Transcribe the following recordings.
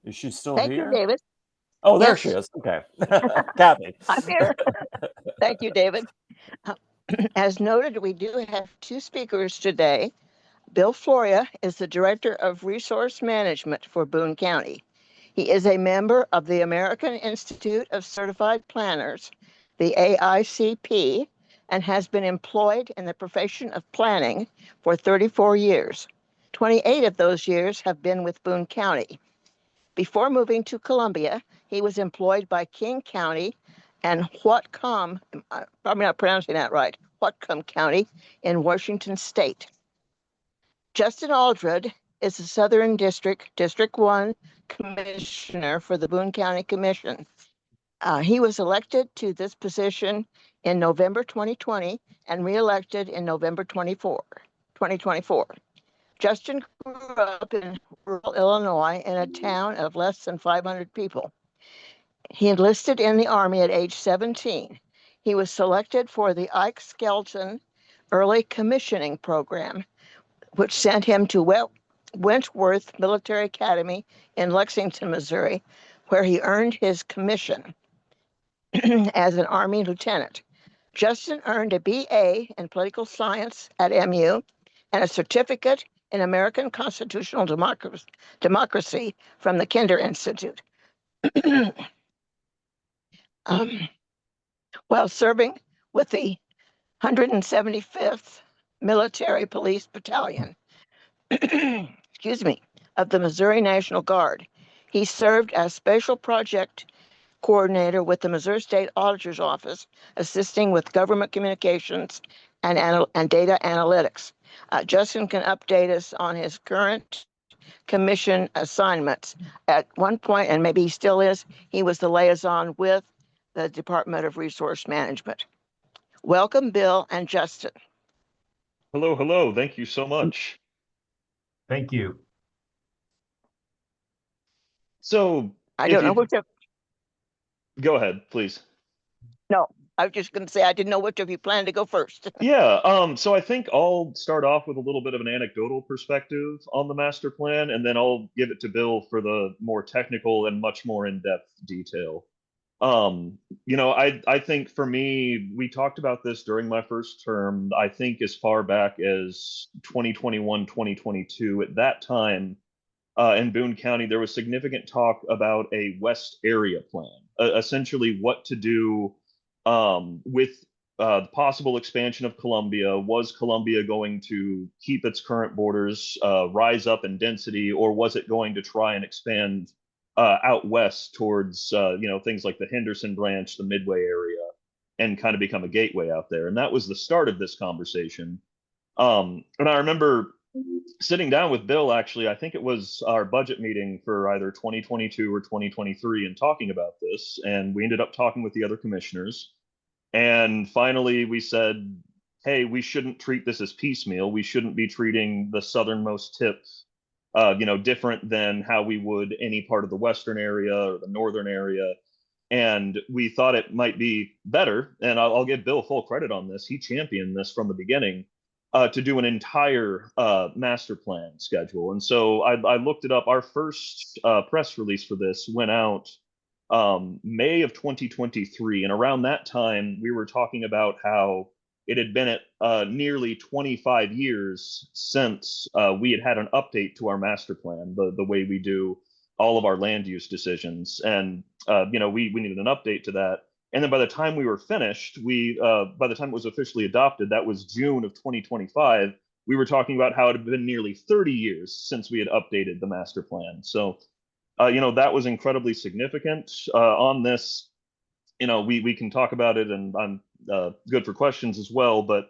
Is she still Thank you, here? David. Oh, there she Yes, is. Okay. Kathy. I'm here. Thank you, David. Uh, As noted, we do have two speakers today. Bill Florea is the Director of Resource Management for Boone County. He is a member of the American Institute of Certified Planners, the AICP, and has been employed in the profession of planning for 34 years. 28 of those years have been with Boone County. Before moving to Columbia, he was employed by King County and Whatcom, I'm probably not pronouncing that right, Whatcom County in Washington State. Justin Aldred is the Southern District, District 1 Commissioner for the Boone County Commission. He was elected to this position in November 2020 and reelected in November 2024. Justin grew up in rural Illinois in a town of less than 500 people. He enlisted in the Army at age 17. He was selected for the Ike Skelton Early Commissioning Program, which sent him to Wentworth Military Academy in Lexington, Missouri, where he earned his commission as an Army lieutenant. Justin earned a BA in political science at MU and a certificate in American constitutional democracy from the Kinder Institute. um, while serving with the 175th Military Police Battalion, excuse me, of the Missouri National Guard. He served as special project coordinator with the Missouri State Auditor's Office, assisting with government communications and data analytics. Justin can update us on his current commission assignments. At one point, and maybe he still is, he was the liaison with the Department of Resource Management. Welcome, Bill and Justin. Hello, hello. Thank you so much. Thank you. So, I if don't know you which of, go ahead, please. no, I was just going to say I didn't know which of you planned to go first. Yeah, so I think I'll start off with a little bit of an anecdotal perspective on the master plan, and then I'll give it to Bill for the more technical and much more in-depth detail. I think for me, we talked about this during my first term, I think as far back as 2021, 2022. At that time, in Boone County, there was significant talk about a West area plan, essentially what to do with the possible expansion of Columbia. Was Columbia going to keep its current borders, rise up in density, or was it going to try and expand out west towards things like the Henderson branch, the Midway area, and kind of become a gateway out there? And that was the start of this conversation. And I remember sitting down with Bill, actually, I think it was our budget meeting for either 2022 or 2023, and talking about this. And we ended up talking with the other commissioners. And finally, we said, hey, we shouldn't treat this as piecemeal. We shouldn't be treating the southernmost tip, different than how we would any part of the western area or the northern area. And we thought it might be better, and I'll give Bill full credit on this. He championed this from the beginning, to do an entire master plan schedule. And so I looked it up. Our first press release for this went out May of 2023. And around that time, we were talking about how it had been at nearly 25 years since we had had an update to our master plan, the way we do all of our land use decisions. And, we needed an update to that. And then by the time we were finished, by the time it was officially adopted, that was June of 2025, we were talking about how it had been nearly 30 years since we had updated the master plan. So, that was incredibly significant. On this, we can talk about it, and I'm good for questions as well, but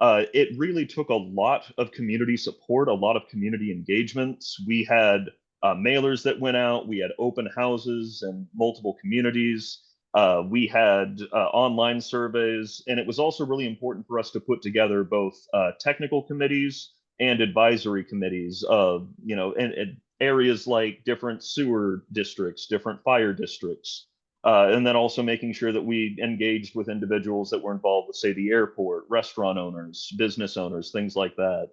it really took a lot of community support, a lot of community engagements. We had mailers that went out, we had open houses in multiple communities. We had online surveys, and it was also really important for us to put together both technical committees and advisory committees of, and areas like different sewer districts, different fire districts, and then also making sure that we engaged with individuals that were involved with, say, the airport, restaurant owners, business owners, things like that.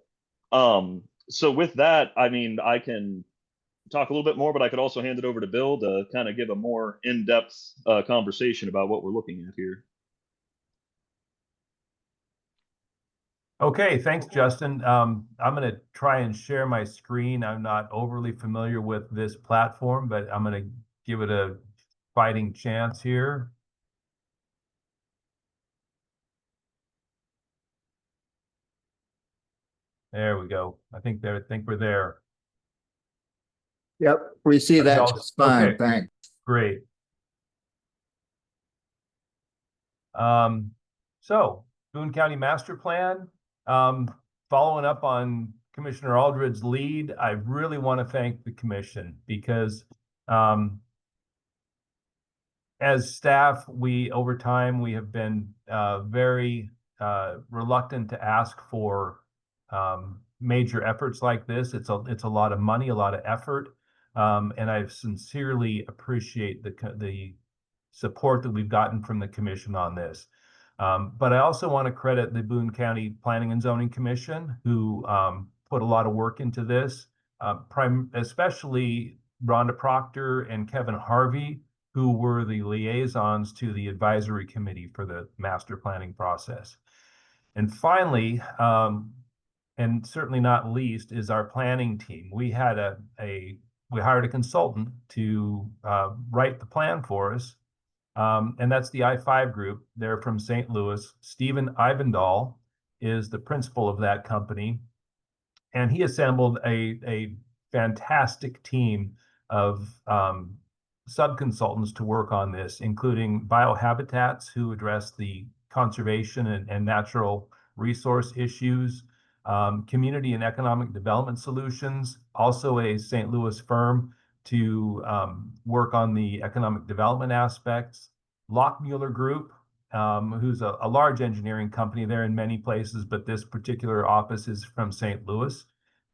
So with that, I mean, I can talk a little bit more, but I could also hand it over to Bill to kind of give a more in-depth conversation about what we're looking at here. Okay, thanks, Justin. I'm going to try and share my screen. I'm not overly familiar with this platform, but I'm going to give it a fighting chance here. There we go. I think we're there. Yep, we see that Y'all- just fine, okay. thanks. Great. So Boone County Master Plan, following up on Commissioner Aldred's lead, I really want to thank the commission because as staff, over time, we have been very reluctant to ask for major efforts like this. It's a lot of money, a lot of effort, and I sincerely appreciate the support that we've gotten from the commission on this. But I also want to credit the Boone County Planning and Zoning Commission, who put a lot of work into this, especially Rhonda Proctor and Kevin Harvey, who were the liaisons to the advisory committee for the master planning process. And finally, and certainly not least, is our planning team. We hired a consultant to write the plan for us. And that's the I-5 group. They're from St. Louis. Stephen Ivendall is the principal of that company. And he assembled a fantastic team of sub-consultants to work on this, including biohabitats who address the conservation and natural resource issues, community and economic development solutions, also a St. Louis firm to work on the economic development aspects. Lockmuller Group, who's a large engineering company. They're in many places, but this particular office is from St. Louis.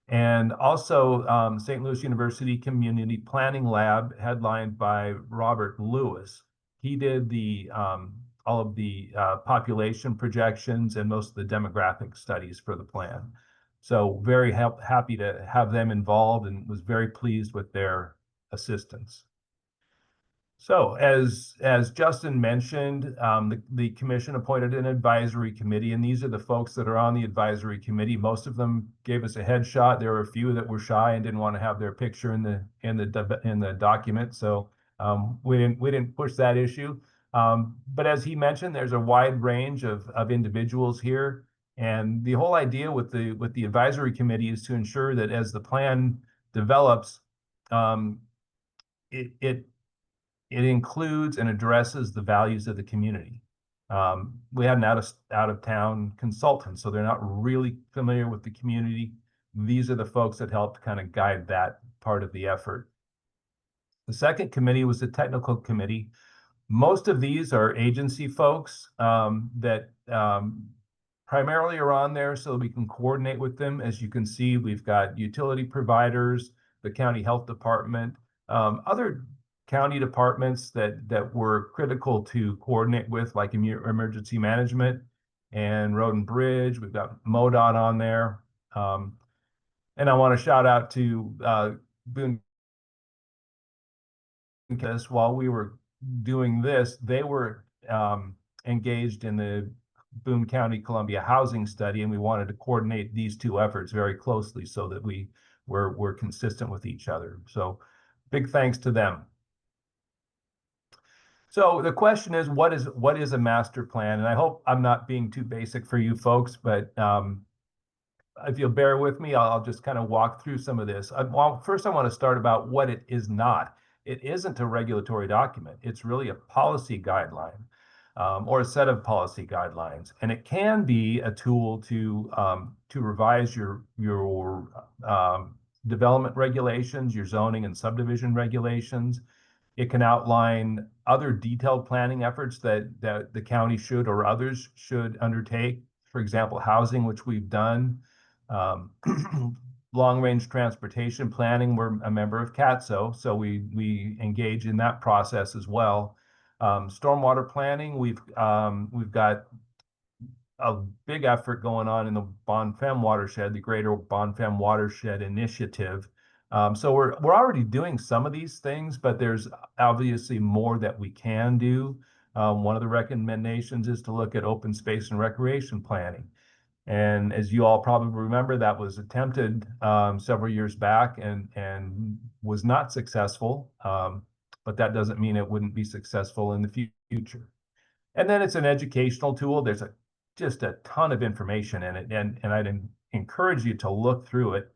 And also St. Louis University Community Planning Lab, headlined by Robert Lewis. He did all of the population projections and most of the demographic studies for the plan. So very happy to have them involved and was very pleased with their assistance. So as Justin mentioned, the commission appointed an advisory committee, and these are the folks that are on the advisory committee. Most of them gave us a headshot. There were a few that were shy and didn't want to have their picture in the document, so we didn't push that issue. But as he mentioned, there's a wide range of individuals here, and the whole idea with the advisory committee is to ensure that as the plan develops, it includes and addresses the values of the community. We had an out of town consultant, so they're not really familiar with the community. These are the folks that helped kind of guide that part of the effort. The second committee was the technical committee. Most of these are agency folks that primarily are on there so that we can coordinate with them. As you can see, we've got utility providers, the county health department, other county departments that were critical to coordinate with, like emergency management and road and bridge. We've got MoDOT on there. And I want to shout out to Boone. Because while we were doing this, they were engaged in the Boone County Columbia housing study, and we wanted to coordinate these two efforts very closely so that we're consistent with each other. So big thanks to them. So the question is, what is a master plan? And I hope I'm not being too basic for you folks, but if you'll bear with me, I'll just kind of walk through some of this. First, I want to start about what it is not. It isn't a regulatory document. It's really a policy guideline or a set of policy guidelines. And it can be a tool to revise your development regulations, your zoning and subdivision regulations. It can outline other detailed planning efforts that the county should or others should undertake. For example, housing, which we've done. Long-range transportation planning, we're a member of CATSO, so we engage in that process as well. Stormwater planning, we've got a big effort going on in the Bonfim watershed, the Greater Bonfim Watershed Initiative, So we're already doing some of these things, but there's obviously more that we can do. One of the recommendations is to look at open space and recreation planning. And as you all probably remember, that was attempted several years back and was not successful. But that doesn't mean it wouldn't be successful in the future. And then it's an educational tool. There's just a ton of information in it, and I'd encourage you to look through it.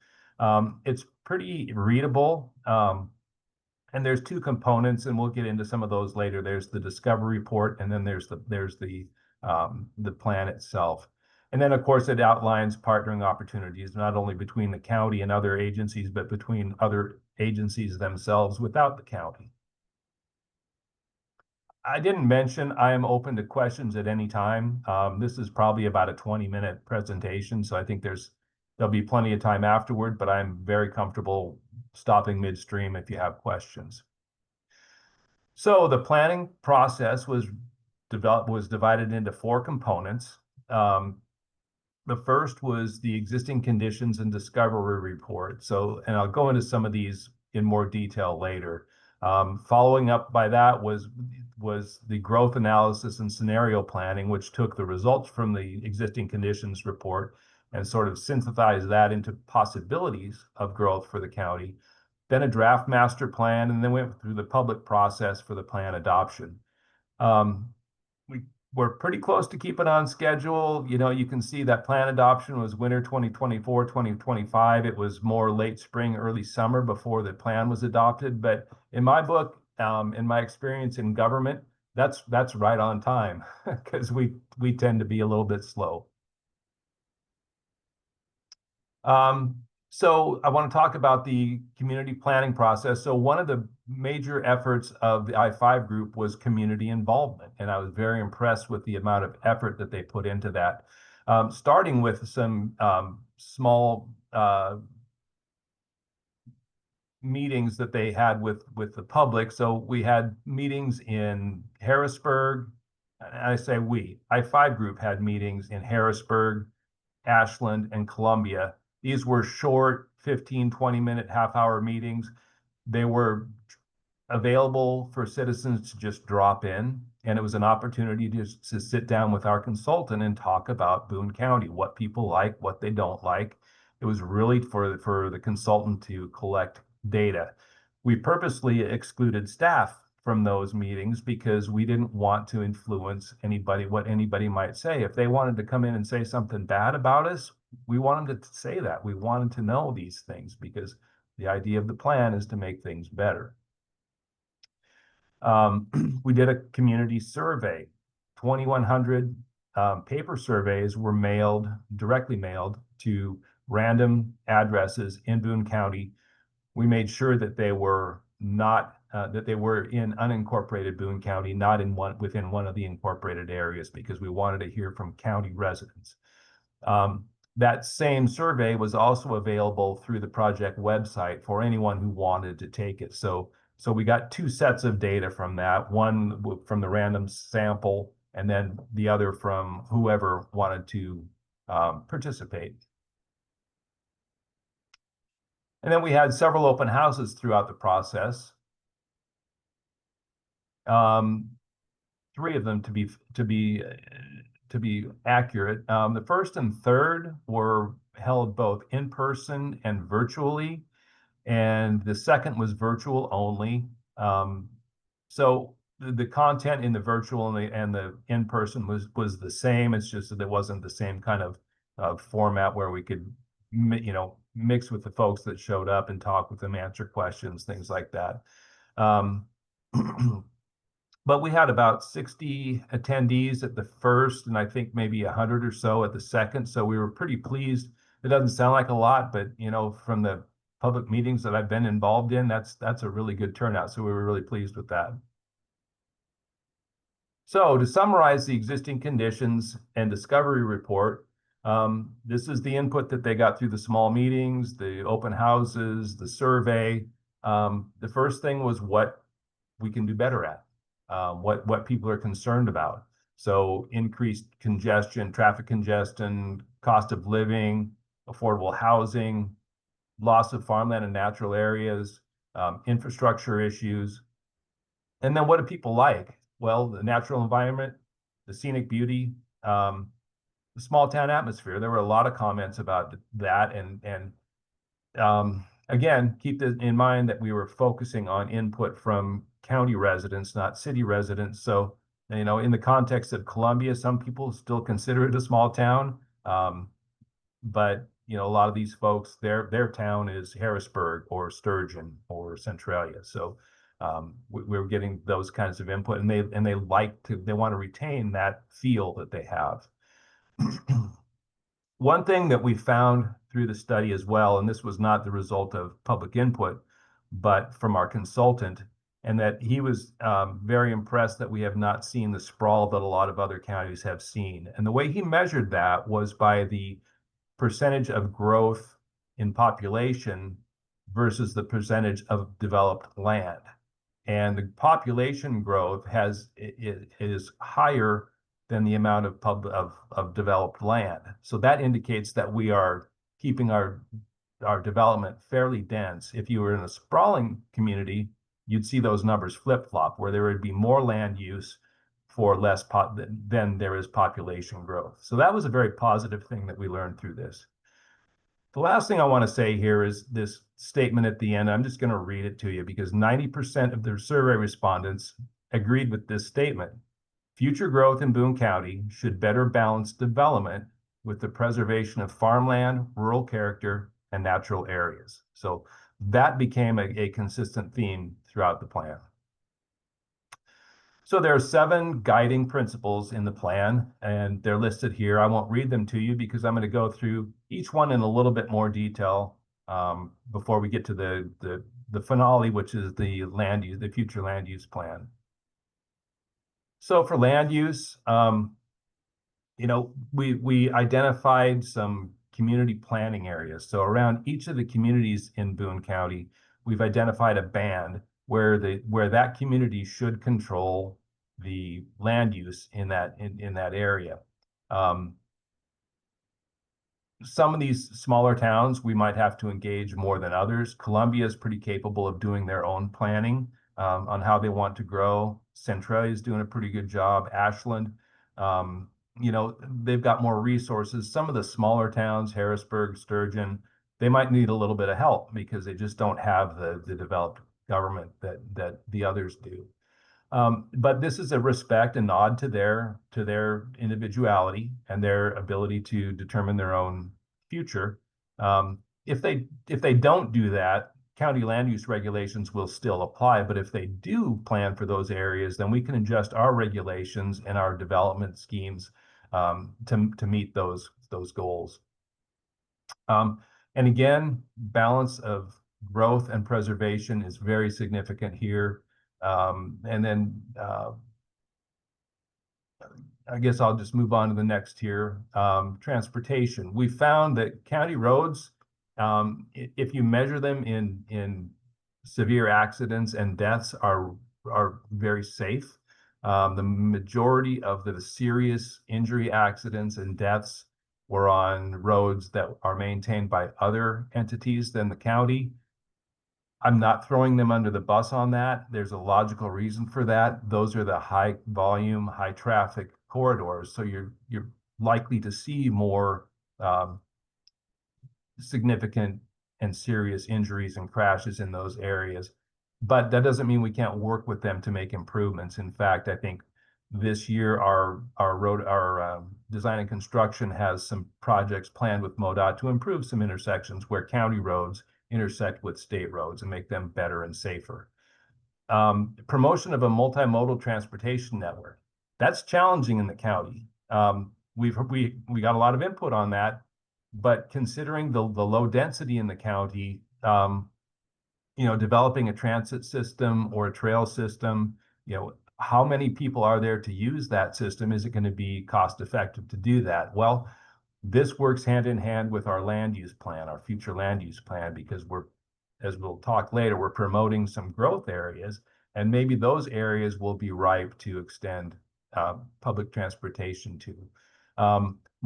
It's pretty readable. And there's two components, and we'll get into some of those later. There's the discovery report, and then there's the plan itself. And then, of course, it outlines partnering opportunities, not only between the county and other agencies, but between other agencies themselves without the county. I didn't mention I am open to questions at any time. This is probably about a 20-minute presentation, so I think there'll be plenty of time afterward, but I'm very comfortable stopping midstream if you have questions. So the planning process was divided into 4 components. The first was the existing conditions and discovery report. So, and I'll go into some of these in more detail later. Following up by that was the growth analysis and scenario planning, which took the results from the existing conditions report and sort of synthesized that into possibilities of growth for the county. Then a draft master plan, and then went through the public process for the plan adoption. We're pretty close to keeping on schedule. You know, you can see that plan adoption was winter 2024, 2025. It was more late spring, early summer before the plan was adopted. But in my book, in my experience in government, that's right on time because we tend to be a little bit slow. So I want to talk about the community planning process. So one of the major efforts of the I-5 group was community involvement, and I was very impressed with the amount of effort that they put into that. Starting with some small meetings that they had with the public. So we had meetings in Harrisburg. I say we, I-5 group had meetings in Harrisburg, Ashland, and Columbia. These were short 15, 20-minute, half-hour meetings. They were available for citizens to just drop in, and it was an opportunity to sit down with our consultant and talk about Boone County, what people like, what they don't like. It was really for the consultant to collect data. We purposely excluded staff from those meetings because we didn't want to influence what anybody might say. If they wanted to come in and say something bad about us, we want them to say that. We wanted to know these things because the idea of the plan is to make things better. We did a community survey. 2,100 paper surveys were directly mailed to random addresses in Boone County. We made sure that they were not that they were in unincorporated Boone County, not within one of the incorporated areas, because we wanted to hear from county residents. That same survey was also available through the project website for anyone who wanted to take it. So we got 2 sets of data from that, one from the random sample, and then the other from whoever wanted to participate. And then we had several open houses throughout the process. 3 of them to be accurate. The first and third were held both in person and virtually, and the second was virtual only. So the content in the virtual and the in person was the same. It's just that it wasn't the same kind of format where we could mix with the folks that showed up and talk with them, answer questions, things like that. But we had about 60 attendees at the first, and I think maybe 100 or so at the second. So we were pretty pleased. It doesn't sound like a lot, but from the public meetings that I've been involved in, that's a really good turnout. So we were really pleased with that. So to summarize the existing conditions and discovery report, this is the input that they got through the small meetings, the open houses, the survey. The first thing was what we can do better at. What people are concerned about. So increased congestion, traffic congestion, cost of living, affordable housing, loss of farmland and natural areas, infrastructure issues. And then what do people like? Well, the natural environment, the scenic beauty, the small town atmosphere. There were a lot of comments about that. And again, keep in mind that we were focusing on input from county residents, not city residents. So, you know, in the context of Columbia, some people still consider it a small town. But you know, a lot of these folks, their town is Harrisburg or Sturgeon or Centralia. So we're getting those kinds of input, and they want to retain that feel that they have. One thing that we found through the study as well, and this was not the result of public input, but from our consultant, and that he was very impressed that we have not seen the sprawl that a lot of other counties have seen. And the way he measured that was by the percentage of growth in population versus the percentage of developed land. And the population growth is higher than the amount of developed land. So that indicates that we are keeping our development fairly dense. If you were in a sprawling community, you'd see those numbers flip-flop, where there would be more land use for less than there is population growth. So that was a very positive thing that we learned through this. The last thing I want to say here is this statement at the end. I'm just going to read it to you because 90% of the survey respondents agreed with this statement. Future growth in Boone County should better balance development with the preservation of farmland, rural character, and natural areas. So that became a consistent theme throughout the plan. So there are 7 guiding principles in the plan, and they're listed here. I won't read them to you because I'm going to go through each one in a little bit more detail before we get to the finale, which is the future land use plan. So for land use, you know, we identified some community planning areas. So around each of the communities in Boone County, we've identified a band where that community should control the land use in that area. Some of these smaller towns, we might have to engage more than others. Columbia is pretty capable of doing their own planning on how they want to grow. Centralia is doing a pretty good job. Ashland, you know, they've got more resources. Some of the smaller towns, Harrisburg, Sturgeon, they might need a little bit of help because they just don't have the developed government that the others do. But this is a respect and nod to their individuality and their ability to determine their own future. If they don't do that, county land use regulations will still apply. But if they do plan for those areas, then we can adjust our regulations and our development schemes to meet those goals. And again, balance of growth and preservation is very significant here. And then I guess I'll just move on to the next here. Transportation. We found that county roads, if you measure them in severe accidents and deaths, are very safe. The majority of the serious injury accidents and deaths were on roads that are maintained by other entities than the county. I'm not throwing them under the bus on that. There's a logical reason for that. Those are the high volume, high traffic corridors. So you're likely to see more significant and serious injuries and crashes in those areas. But that doesn't mean we can't work with them to make improvements. In fact, I think this year our design and construction has some projects planned with MoDOT to improve some intersections where county roads intersect with state roads and make them better and safer. Promotion of a multimodal transportation network. That's challenging in the county. We got a lot of input on that, but considering the low density in the county, you know, developing a transit system or a trail system, you know, how many people are there to use that system? Is it going to be cost effective to do that? Well, this works hand in hand with our land use plan, our future land use plan, because as we'll talk later, we're promoting some growth areas, and maybe those areas will be ripe to extend public transportation to.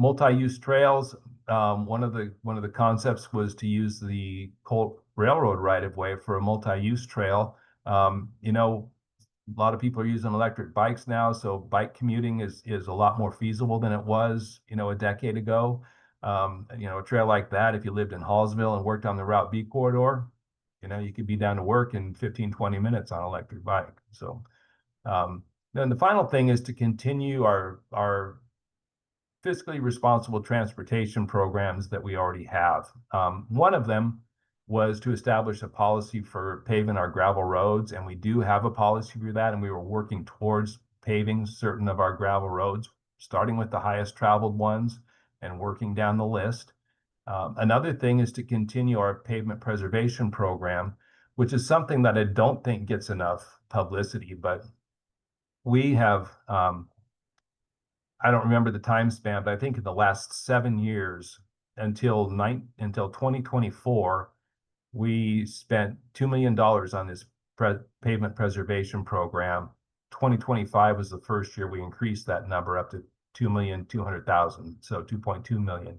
Multi-use trails, one of the concepts was to use the Colt Railroad right-of-way for a multi-use trail. You know, a lot of people are using electric bikes now, so bike commuting is a lot more feasible than it was, you know, a decade ago. You know, a trail like that, if you lived in Hallsville and worked on the Route B corridor, you know, you could be down to work in 15, 20 minutes on an electric bike. So then the final thing is to continue our fiscally responsible transportation programs that we already have. One of them was to establish a policy for paving our gravel roads, and we do have a policy for that, and we were working towards paving certain of our gravel roads, starting with the highest traveled ones and working down the list. Another thing is to continue our pavement preservation program, which is something that I don't think gets enough publicity, but we have, I don't remember the time span, but I think in the last 7 years until 2024, we spent $2 million on this pavement preservation program. 2025 was the first year we increased that number up to 2,200,000, so 2.2 million.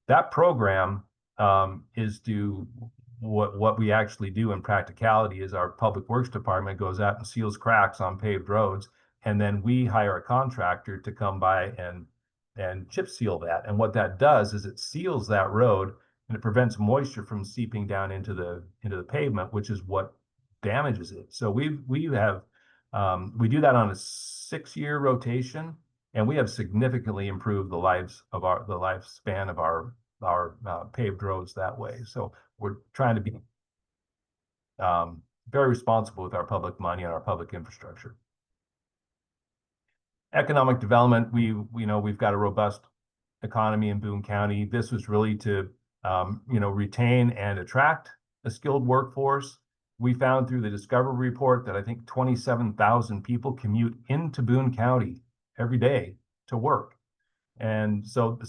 That program is to what we actually do in practicality is our public works department goes out and seals cracks on paved roads, and then we hire a contractor to come by and chip seal that. And what that does is it seals that road and it prevents moisture from seeping down into the pavement, which is what damages it. So we do that on a 6-year rotation, and we have significantly improved the lifespan of our paved roads that way. So we're trying to be very responsible with our public money and our public infrastructure. Economic development, we've got a robust economy in Boone County. This was really to retain and attract a skilled workforce. We found through the Discovery Report that I think 27,000 people commute into Boone County every day to work. And so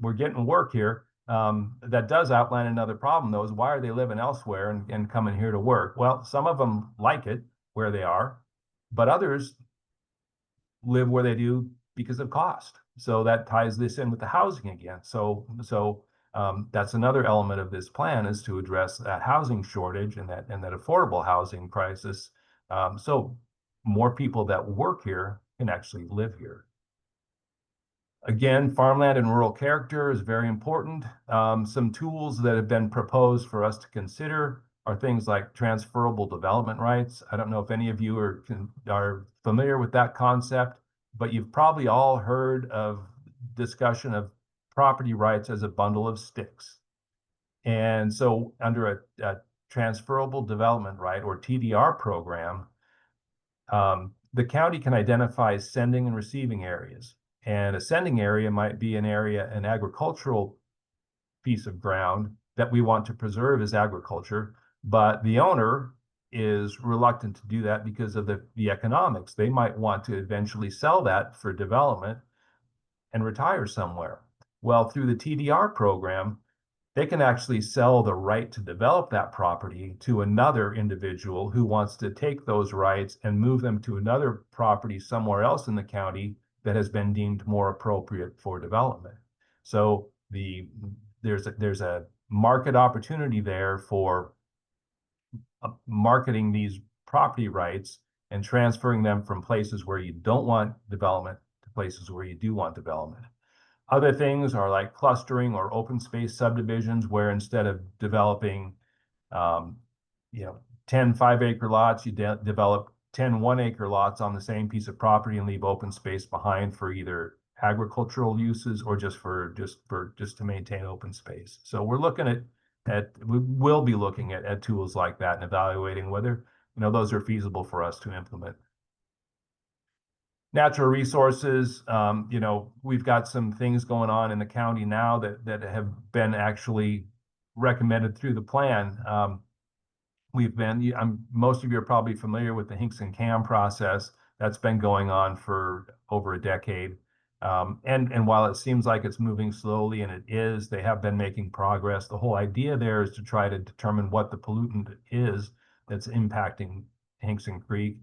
we're getting work here. That does outline another problem, though, is why are they living elsewhere and coming here to work? Well, some of them like it where they are, but others live where they do because of cost. So that ties this in with the housing again. So that's another element of this plan, is to address that housing shortage and that affordable housing crisis. So more people that work here can actually live here. Again, farmland and rural character is very important. Some tools that have been proposed for us to consider are things like transferable development rights. I don't know if any of you are familiar with that concept, but you've probably all heard of discussion of property rights as a bundle of sticks. And so under a transferable development right, or TDR program, the county can identify sending and receiving areas. And a sending area might be an agricultural piece of ground that we want to preserve as agriculture, but the owner is reluctant to do that because of the economics. They might want to eventually sell that for development and retire somewhere. Well, through the TDR program, they can actually sell the right to develop that property to another individual who wants to take those rights and move them to another property somewhere else in the county that has been deemed more appropriate for development. So there's a market opportunity there for marketing these property rights and transferring them from places where you don't want development to places where you do want development. Other things are like clustering or open space subdivisions, where instead of developing 10 5-acre lots, you develop 10 1-acre lots on the same piece of property and leave open space behind for either agricultural uses or just to maintain open space. So we're looking we will be looking at tools like that and evaluating whether those are feasible for us to implement. Natural resources, we've got some things going on in the county now that have been actually recommended through the plan. Most of you are probably familiar with the Hinks and Cam process that's been going on for over a decade. And while it seems like it's moving slowly, and it is, they have been making progress. The whole idea there is to try to determine what the pollutant is that's impacting Hinkson Creek.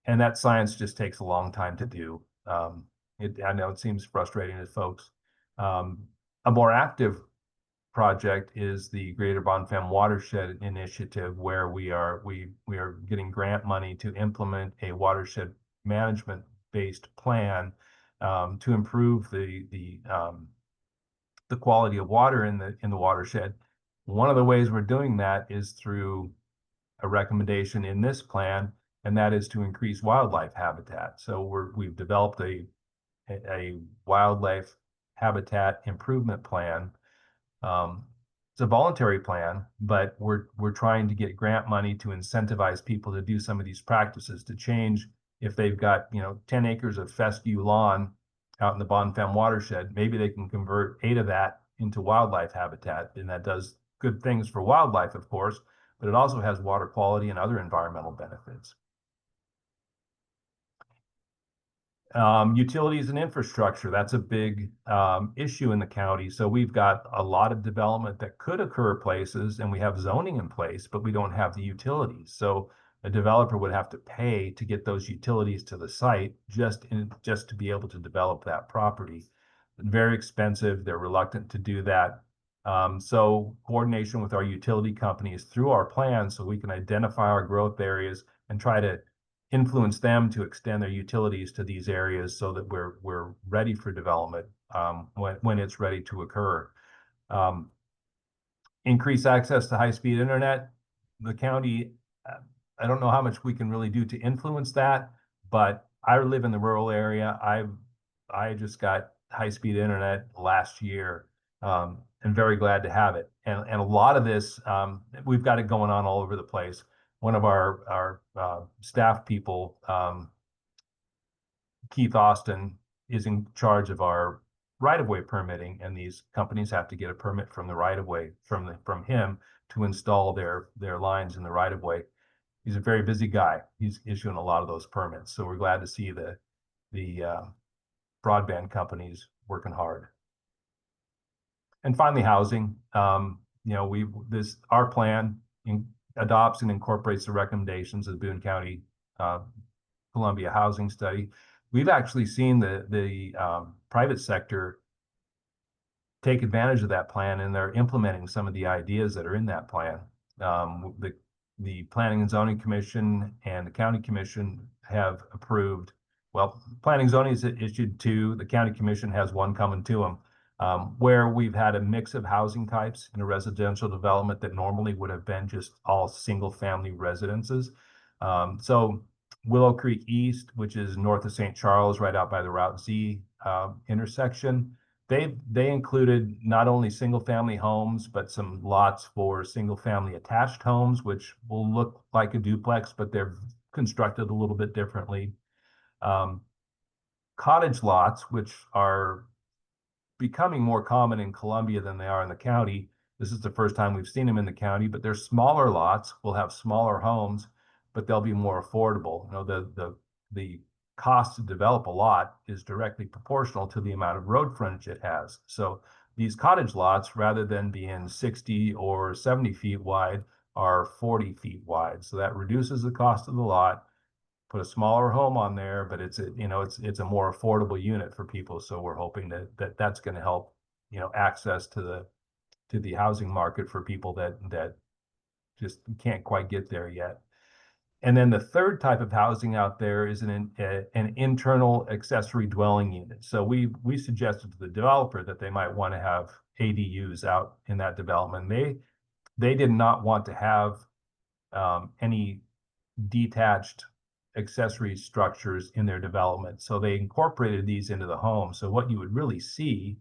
And that science just takes a long time to do. I know it seems frustrating to folks. A more active project is the Greater Bonfim Watershed Initiative, where we are getting grant money to implement a watershed management based plan to improve the quality of water in the watershed. One of the ways we're doing that is through a recommendation in this plan, and that is to increase wildlife habitat. So we've developed a wildlife habitat improvement plan. It's a voluntary plan, but we're trying to get grant money to incentivize people to do some of these practices, to change. If they've got 10 acres of fescue lawn out in the Bonfim watershed, maybe they can convert 8 of that into wildlife habitat, and that does good things for wildlife, of course, but it also has water quality and other environmental benefits. Utilities and infrastructure, that's a big issue in the county. So we've got a lot of development that could occur places, and we have zoning in place, but we don't have the utilities. So a developer would have to pay to get those utilities to the site just to be able to develop that property. Very expensive. They're reluctant to do that. So coordination with our utility companies through our plan, so we can identify our growth areas and try to influence them to extend their utilities to these areas so that we're ready for development when it's ready to occur. Increase access to high-speed internet. The county, I don't know how much we can really do to influence that, but I live in the rural area. I just got high-speed internet last year, and very glad to have it. And a lot of this, we've got it going on all over the place. One of our staff people, Keith Austin, is in charge of our right-of-way permitting, and these companies have to get a permit from the right-of-way from him to install their lines in the right-of-way. He's a very busy guy. He's issuing a lot of those permits, so we're glad to see the broadband companies working hard. And finally, housing. Our plan adopts and incorporates the recommendations of the Boone County Columbia Housing Study. We've actually seen the private sector take advantage of that plan, and they're implementing some of the ideas that are in that plan. The Planning and Zoning Commission and the County Commission have approved. Well, Planning and Zoning has issued 2. The County Commission has 1 coming to them. Where we've had a mix of housing types in a residential development that normally would have been just all single-family residences. So Willow Creek East, which is north of St. Charles, right out by the Route Z intersection, they included not only single-family homes, but some lots for single-family attached homes, which will look like a duplex, but they're constructed a little bit differently. Cottage lots, which are becoming more common in Columbia than they are in the county. This is the first time we've seen them in the county, but they're smaller lots, will have smaller homes, but they'll be more affordable. The cost to develop a lot is directly proportional to the amount of road frontage it has. So these cottage lots, rather than being 60 or 70 feet wide, are 40 feet wide. So that reduces the cost of the lot. Put a smaller home on there, but it's a more affordable unit for people. So we're hoping that's going to help, access to the housing market for people that just can't quite get there yet. And then the third type of housing out there is an internal accessory dwelling unit. So we suggested to the developer that they might want to have ADUs out in that development. They did not want to have any detached accessory structures in their development. So they incorporated these into the home. So what you would really see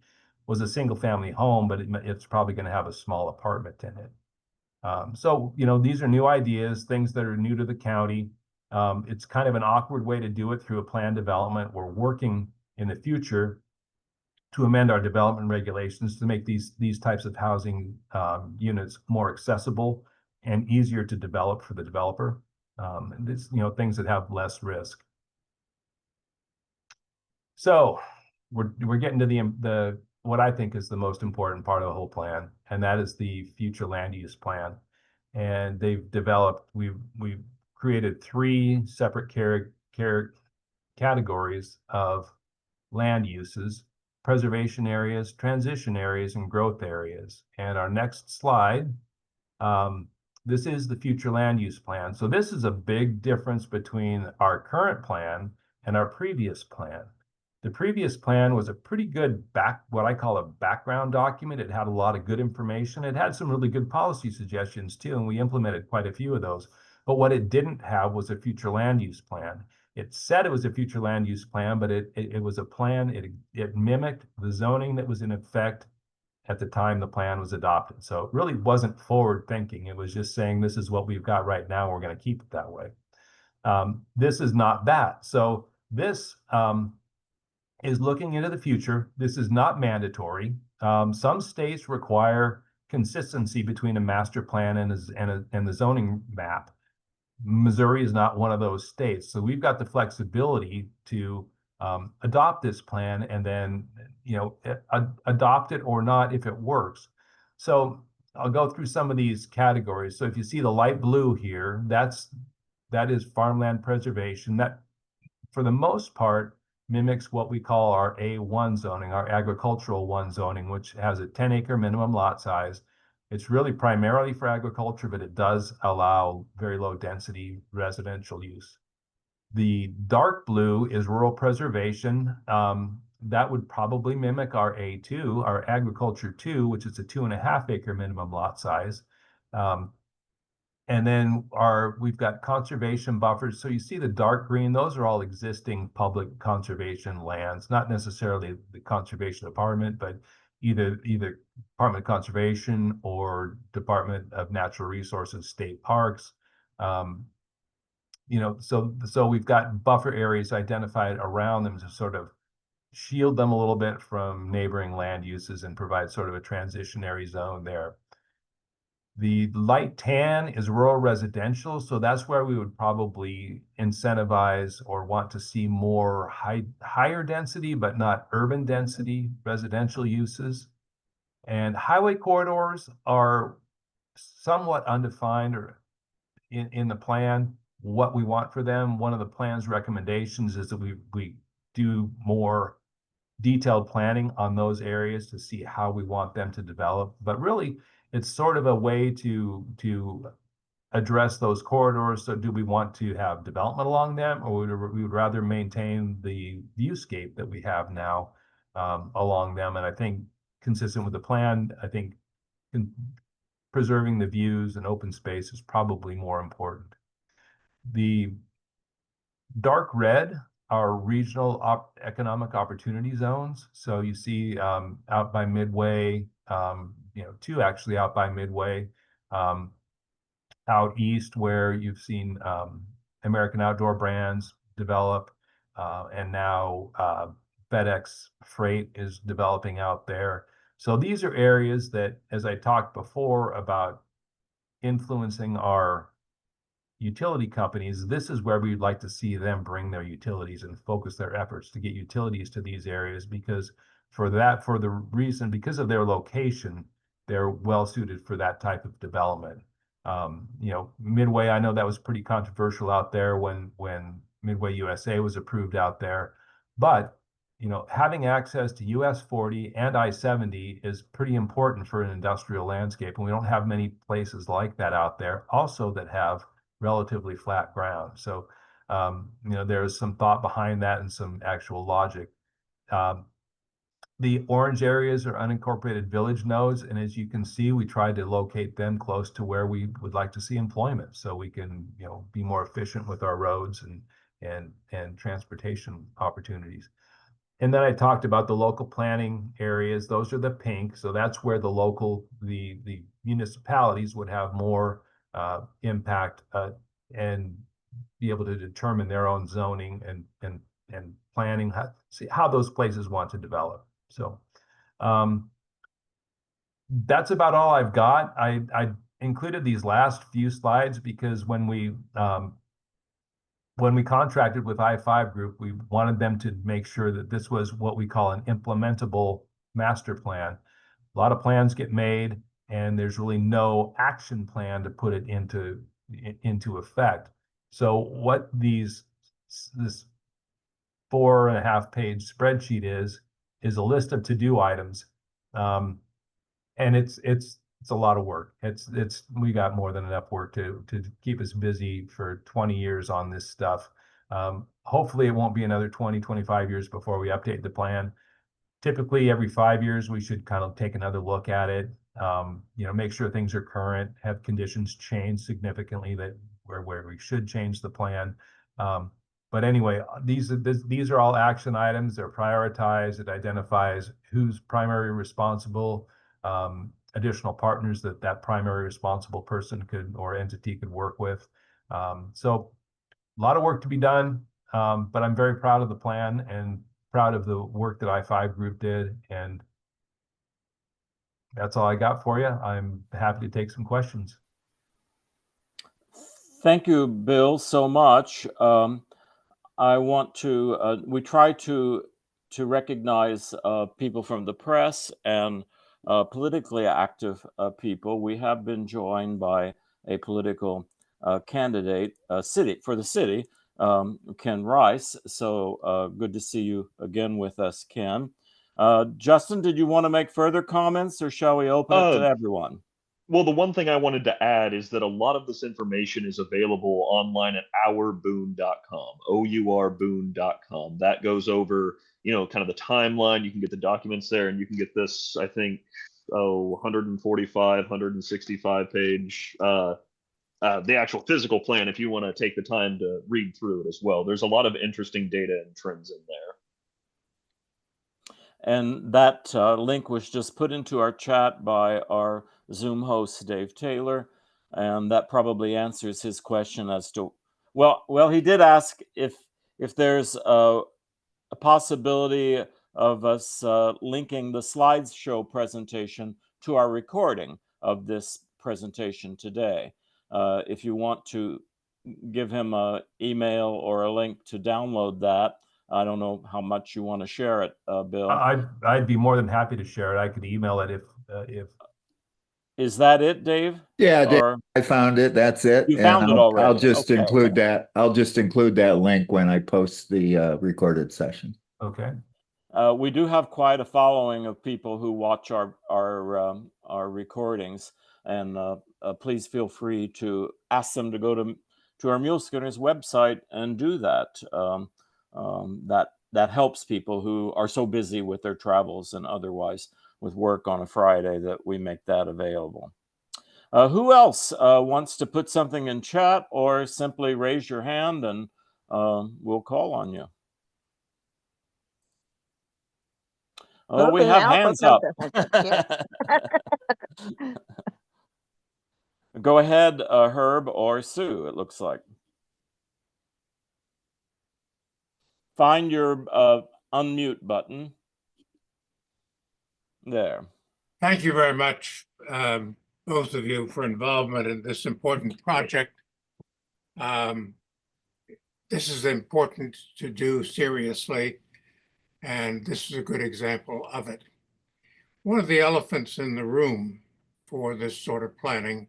was a single family home, but it's probably going to have a small apartment in it. So, these are new ideas, things that are new to the county. It's kind of an awkward way to do it through a planned development. We're working in the future to amend our development regulations to make these types of housing units more accessible and easier to develop for the developer. Things that have less risk. So we're getting to the what I think is the most important part of the whole plan, and that is the future land use plan. And we've created 3 separate categories of land uses, preservation areas, transition areas, and growth areas. And our next slide, this is the future land use plan. So this is a big difference between our current plan and our previous plan. The previous plan was a pretty good what I call a background document. It had a lot of good information. It had some really good policy suggestions too, and we implemented quite a few of those. But what it didn't have was a future land use plan. It said it was a future land use plan, but it was a plan. It mimicked the zoning that was in effect at the time the plan was adopted. So it really wasn't forward thinking. It was just saying, this is what we've got right now. We're going to keep it that way. This is not that. So this is looking into the future. This is not mandatory. Some states require consistency between a master plan and the zoning map. Missouri is not one of those states. So we've got the flexibility to adopt this plan and then, adopt it or not if it works. So I'll go through some of these categories. So if you see the light blue here, that is farmland preservation. That, for the most part, mimics what we call our A1 zoning, our agricultural 1 zoning, which has a 10-acre minimum lot size. It's really primarily for agriculture, but it does allow very low density residential use. The dark blue is rural preservation. That would probably mimic our A2, our agriculture 2, which is a 2.5-acre minimum lot size. And then we've got conservation buffers. So you see the dark green, those are all existing public conservation lands, not necessarily the conservation department, but either Department of Conservation or Department of Natural Resources, state parks. So we've got buffer areas identified around them to sort of shield them a little bit from neighboring land uses and provide sort of a transitionary zone there. The light tan is rural residential, so that's where we would probably incentivize or want to see more higher density, but not urban density residential uses. And highway corridors are somewhat undefined or in the plan what we want for them. One of the plan's recommendations is that we do more detailed planning on those areas to see how we want them to develop. But really, it's sort of a way to address those corridors. So do we want to have development along them, or we would rather maintain the viewscape that we have now along them? And I think consistent with the plan, I think preserving the views and open space is probably more important. The dark red are regional economic opportunity zones. So you see out by Midway, 2 actually out by Midway, out east where you've seen American Outdoor Brands develop, and now FedEx Freight is developing out there. So these are areas that, as I talked before about influencing our utility companies, this is where we'd like to see them bring their utilities and focus their efforts to get utilities to these areas, because because of their location, they're well suited for that type of development. Midway, I know that was pretty controversial out there when Midway USA was approved out there, but having access to US 40 and I-70 is pretty important for an industrial landscape, and we don't have many places like that out there also that have relatively flat ground. So there's some thought behind that and some actual logic. The orange areas are unincorporated village nodes, and as you can see, we tried to locate them close to where we would like to see employment, so we can be more efficient with our roads and transportation opportunities. And then I talked about the local planning areas. Those are the pink, so that's where the municipalities would have more impact and be able to determine their own zoning and planning, see how those places want to develop. So that's about all I've got. I included these last few slides because when we contracted with I-5 Group, we wanted them to make sure that this was what we call an implementable master plan. A lot of plans get made, and there's really no action plan to put it into effect. So what this 4.5 page spreadsheet is a list of to-do items. And it's a lot of work. We got more than enough work to keep us busy for 20 years on this stuff. Hopefully it won't be another 25 years before we update the plan. Typically every 5 years, we should kind of take another look at it. Make sure things are current, have conditions changed significantly where we should change the plan. But anyway, these are all action items. They're prioritized. It identifies who's primary responsible, additional partners that primary responsible person or entity could work with. So a lot of work to be done, but I'm very proud of the plan and proud of the work that I-5 group did. And that's all I got for you. I'm happy to take some questions. Thank you, Bill, so much. I want to, we try to recognize people from the press and politically active people. We have been joined by a political candidate for the city, Ken Rice. So good to see you again with us, Ken. Justin, did you want to make further comments, or shall we open it to everyone? Well, the one thing I wanted to add is that a lot of this information is available online at ourboone.com, OURboone.com. That goes over, kind of the timeline. You can get the documents there, and you can get this, I think, 145, 165 page, the actual physical plan if you want to take the time to read through it as well. There's a lot of interesting data and trends in there. And that link was just put into our chat by our Zoom host, Dave Taylor. And that probably answers his question as to, well, he did ask if there's a possibility of us linking the slideshow presentation to our recording of this presentation today. If you want to give him an email or a link to download that, I don't know how much you want to share it, Bill. I'd be more than happy to share it. I could email it if. Is that it, Dave? Yeah, Dave, I found it. That's it. You found it already. I'll just include that. I'll just include that link when I post the recorded session. Okay. We do have quite a following of people who watch our recordings, and please feel free to ask them to go to our Muleskinners website and do that. That helps people who are so busy with their travels and otherwise with work on a Friday that we make that available. Who else wants to put something in chat, or simply raise your hand and we'll call on you? Oh, we have hands up. Go ahead, Herb or Sue, it looks like. Find your unmute button. There. Thank you very much, both of you, for involvement in this important project. This is important to do seriously, and this is a good example of it. One of the elephants in the room for this sort of planning,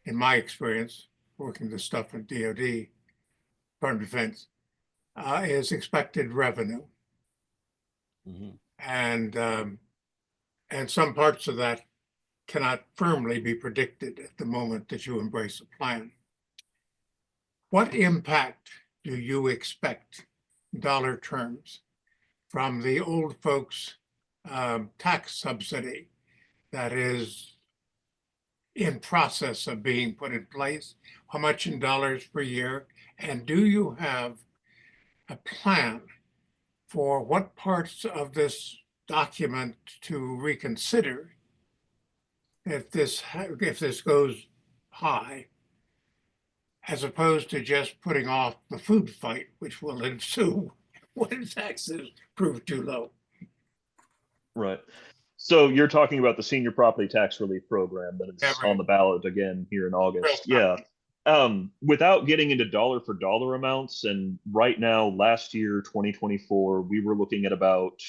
in my experience, working the stuff in DoD, Department of Defense, is expected revenue. Mm-hmm. And some parts of that cannot firmly be predicted at the moment that you embrace a plan. What impact do you expect, in dollar terms, from the old folks' tax subsidy that is in process of being put in place? How much in dollars per year? And do you have a plan for what parts of this document to reconsider if this goes high, as opposed to just putting off the food fight, which will ensue when taxes prove too low? Right. So you're talking about the senior property tax relief program that is on the ballot again here in August. Yeah. Without getting into dollar for dollar amounts, and right now, last year, 2024, we were looking at about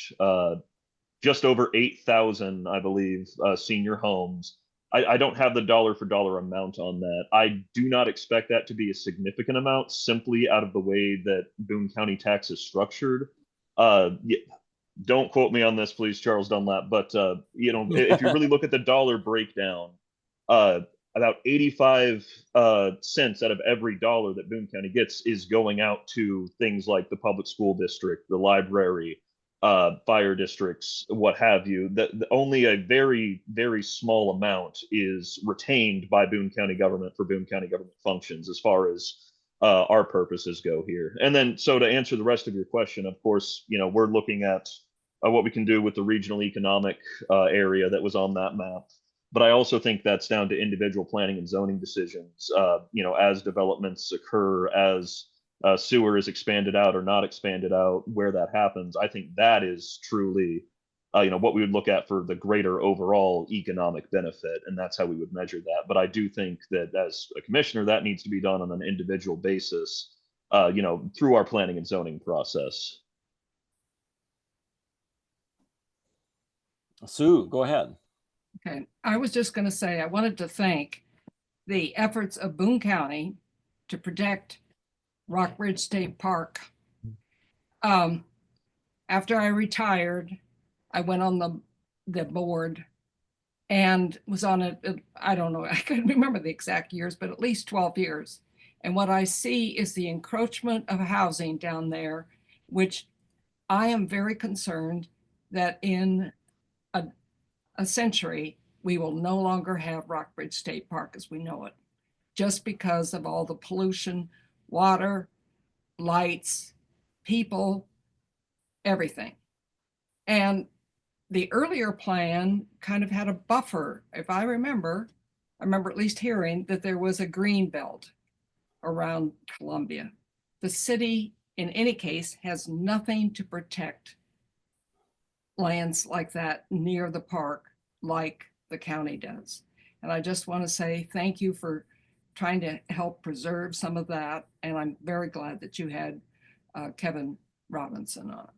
just over 8,000, I believe, senior homes. I don't have the dollar for dollar amount on that. I do not expect that to be a significant amount, simply out of the way that Boone County tax is structured. Don't quote me on this, please, Charles Dunlap. But if you really look at the dollar breakdown, uh, about 85 cents out of every dollar that Boone County gets is going out to things like the public school district, the library, fire districts, what have you. Only a very, very small amount is retained by Boone County government for Boone County government functions as far as our purposes go here. And then, so to answer the rest of your question, of course, we're looking at what we can do with the regional economic area that was on that map. But I also think that's down to individual planning and zoning decisions. As developments occur, as sewer is expanded out or not expanded out, where that happens, I think that is truly, what we would look at for the greater overall economic benefit, and that's how we would measure that. But I do think that as a commissioner, that needs to be done on an individual basis, through our planning and zoning process. Sue, go ahead. Okay, I was just going to say, I wanted to thank the efforts of Boone County to protect Rockbridge State Park. After I retired, I went on the board and was on it. I don't know, I couldn't remember the exact years, but at least 12 years. And what I see is the encroachment of housing down there, which I am very concerned that in a century, we will no longer have Rockbridge State Park as we know it, just because of all the pollution, water, lights, people, everything. And the earlier plan kind of had a buffer. If I remember at least hearing that there was a green belt around Columbia. The city, in any case, has nothing to protect lands like that near the park like the county does. And I just want to say thank you for trying to help preserve some of that. And I'm very glad that you had Kevin Robinson on.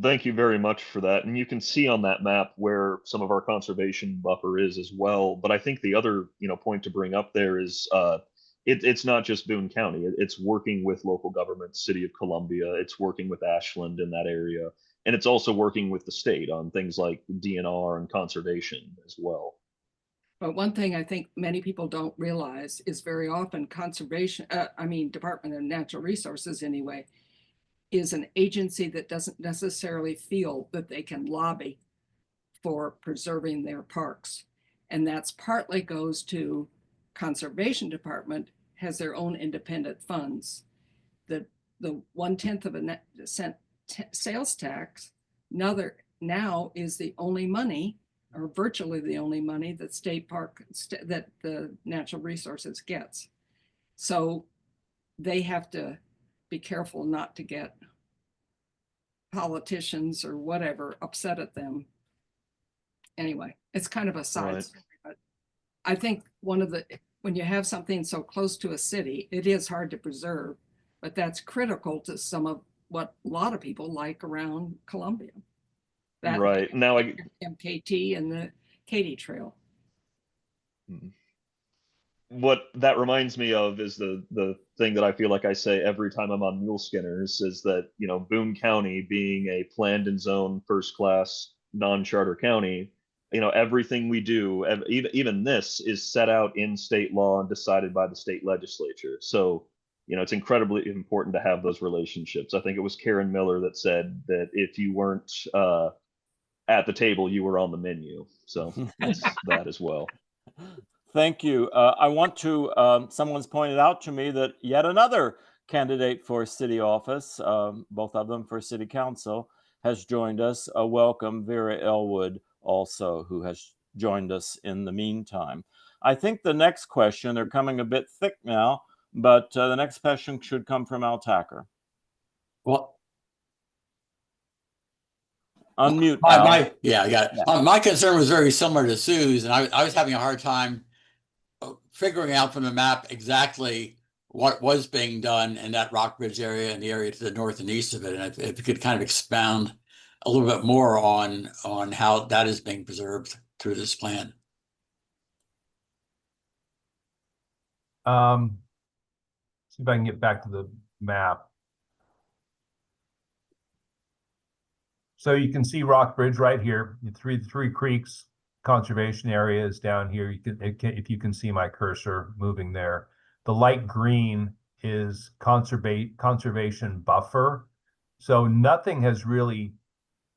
Thank you very much for that. And you can see on that map where some of our conservation buffer is as well. But I think the other, point to bring up there is it's not just Boone County. It's working with local governments, City of Columbia. It's working with Ashland in that area. And it's also working with the state on things like DNR and conservation as well. But one thing I think many people don't realize is very often Department of Natural Resources anyway, is an agency that doesn't necessarily feel that they can lobby for preserving their parks. And that's partly goes to Conservation Department has their own independent funds. The 1/10 of a cent sales tax now is the only money, or virtually the only money, that that the Natural Resources gets. So they have to be careful not to get politicians or whatever upset at them. Anyway, it's kind of a side story, but I think when you have something so close to a city, it is hard to preserve, but that's critical to some of what a lot of people like around Columbia. That right now, MKT and the Katy Trail. What that reminds me of is the thing that I feel like I say every time I'm on Muleskinners is that, Boone County being a planned and zoned first class non-charter county, everything we do, even this is set out in state law and decided by the state legislature. So, it's incredibly important to have those relationships. I think it was Karen Miller that said that if you weren't at the table, you were on the menu. So that's that as well. Thank you. I want to, someone's pointed out to me that yet another candidate for city office, both of them for city council, has joined us. Welcome, Vera Elwood, also, who has joined us in the meantime. I think the next question, they're coming a bit thick now, but the next question should come from Al Tacker. Well, unmute. Al. Yeah, I got it. Yeah. My concern was very similar to Sue's, and I was having a hard time figuring out from the map exactly what was being done in that Rockbridge area and the area to the north and east of it. And if you could kind of expound a little bit more on how that is being preserved through this plan. See if I can get back to the map. So you can see Rockbridge right here, three creeks conservation areas down here. If you can see my cursor moving there. The light green is conservation buffer. So nothing has really